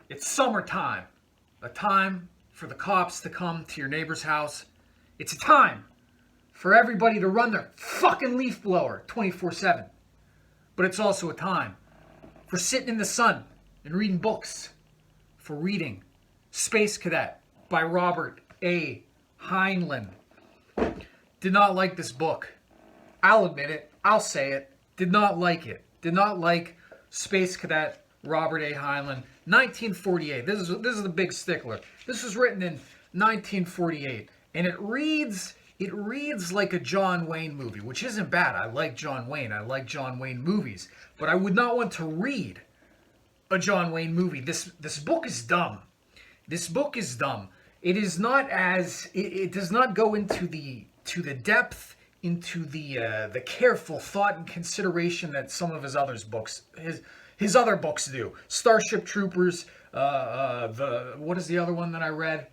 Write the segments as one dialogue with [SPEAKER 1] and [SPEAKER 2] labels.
[SPEAKER 1] It's summertime, a time for the cops to come to your neighbor's house. It's a time for everybody to run their fucking leaf blower 24/7. But it's also a time for sitting in the sun and reading books. For reading Space Cadet by Robert A. Heinlein. Did not like this book. I'll admit it. I'll say it. Did not like it. Did not like Space Cadet Robert A. Heinlein. 1948. This is the big stickler. This was written in 1948, and it reads like a John Wayne movie, which isn't bad. I like John Wayne. I like John Wayne movies, but I would not want to read a John Wayne movie. This book is dumb. This book is dumb. It is not as it does not go into the depth, into the careful thought and consideration that some of his other books do. Starship Troopers. What is the other one that I read?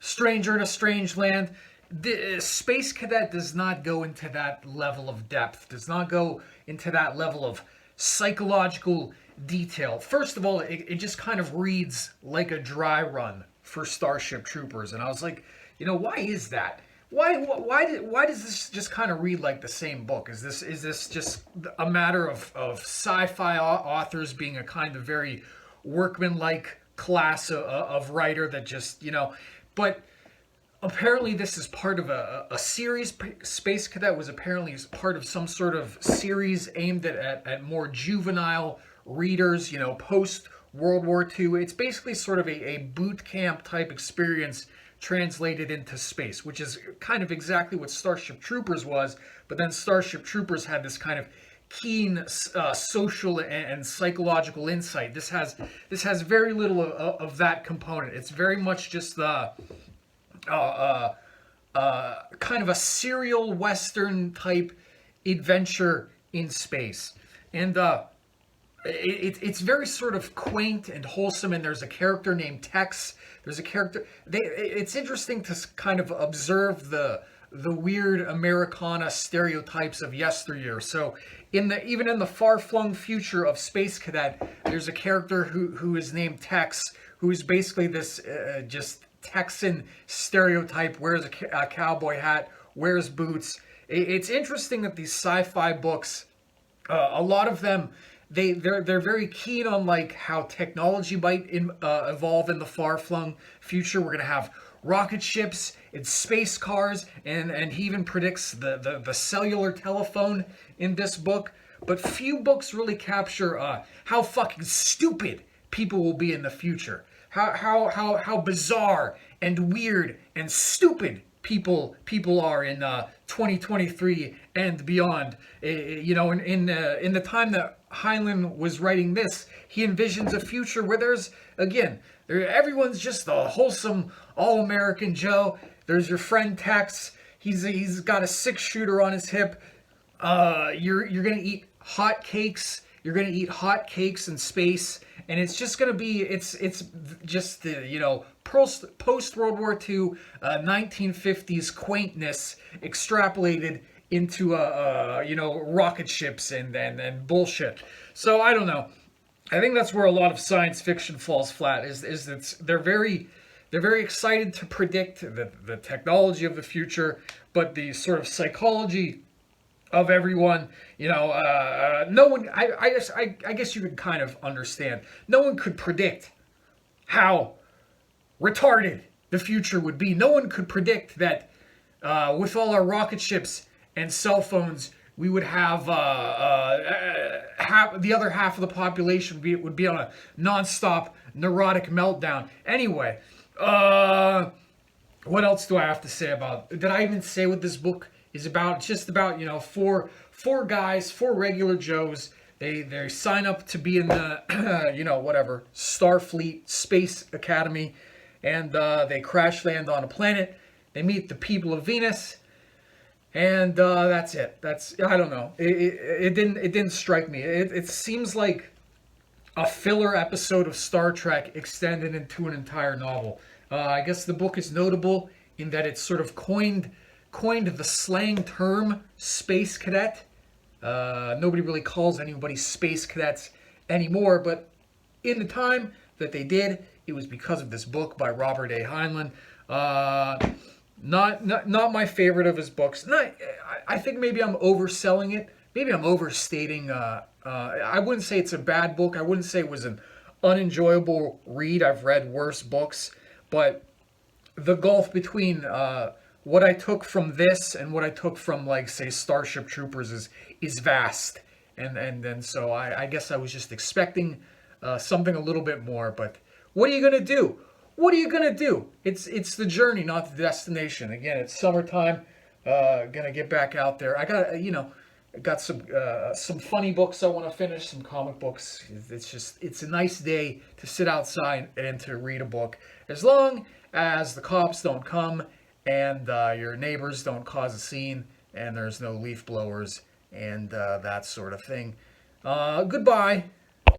[SPEAKER 1] Stranger in a Strange Land. The Space Cadet does not go into that level of depth. Does not go into that level of psychological detail. First of all, it just kind of reads like a dry run for Starship Troopers, and I was like, why is that? Why does this just kind of read like the same book? Is this just a matter of sci-fi authors being a kind of very workmanlike class of writer that just But apparently this is part of a series. Space Cadet was apparently part of some sort of series aimed at more juvenile readers, post World War II. It's basically sort of a boot camp type experience translated into space, which is kind of exactly what Starship Troopers was, but then Starship Troopers had this kind of keen social and psychological insight. This has very little of that component. It's very much just the kind of a serial Western type adventure in space, and it's very sort of quaint and wholesome. And there's a character named Tex. There's a character. It's interesting to kind of observe the weird Americana stereotypes of yesteryear. So even in the far-flung future of Space Cadet, there's a character who is named Tex, who is basically this just Texan stereotype. Wears a cowboy hat, wears boots. It's interesting that these sci-fi books, a lot of them, they're very keen on like how technology might evolve in the far-flung future. We're gonna have rocket ships and space cars, and he even predicts the cellular telephone in this book. But few books really capture how fucking stupid people will be in the future. How bizarre and weird and stupid people are in 2023 and beyond. In the time that Heinlein was writing this, he envisions a future where everyone's just a wholesome all-American Joe. There's your friend Tex. He's got a 6-shooter on his hip. You're gonna eat hot cakes. You're gonna eat hot cakes in space, and it's just gonna be it's just the post World War II 1950s quaintness extrapolated into rocket ships and bullshit. So I don't know. I think that's where a lot of science fiction falls flat. Is that they're very excited to predict the technology of the future, but the sort of psychology of everyone, no one. I guess you could kind of understand. No one could predict how retarded the future would be. No one could predict that with all our rocket ships and cell phones, we would have the other half of the population would be on a nonstop neurotic meltdown. Anyway, what else do I have to say about? Did I even say what this book is about? It's just about four guys, four regular Joes. They sign up to be in the whatever Starfleet Space Academy, and they crash land on a planet. They meet the people of Venus. And that's it. I don't know. It didn't strike me. It seems like a filler episode of Star Trek extended into an entire novel. I guess the book is notable in that it sort of coined the slang term space cadet. Nobody really calls anybody space cadets anymore, but in the time that they did, it was because of this book by Robert A. Heinlein. Not my favorite of his books. I think maybe I'm overselling it. Maybe I'm overstating. I wouldn't say it's a bad book. I wouldn't say it was an unenjoyable read. I've read worse books, but the gulf between what I took from this and what I took from, like, say, Starship Troopers is vast, and so I guess I was just expecting something a little bit more. But what are you gonna do? What are you gonna do? It's the journey, not the destination. Again, it's summertime. Gonna get back out there. I got some funny books I want to finish, some comic books. It's a nice day to sit outside and to read a book, as long as the cops don't come and your neighbors don't cause a scene and there's no leaf blowers and that sort of thing. Goodbye.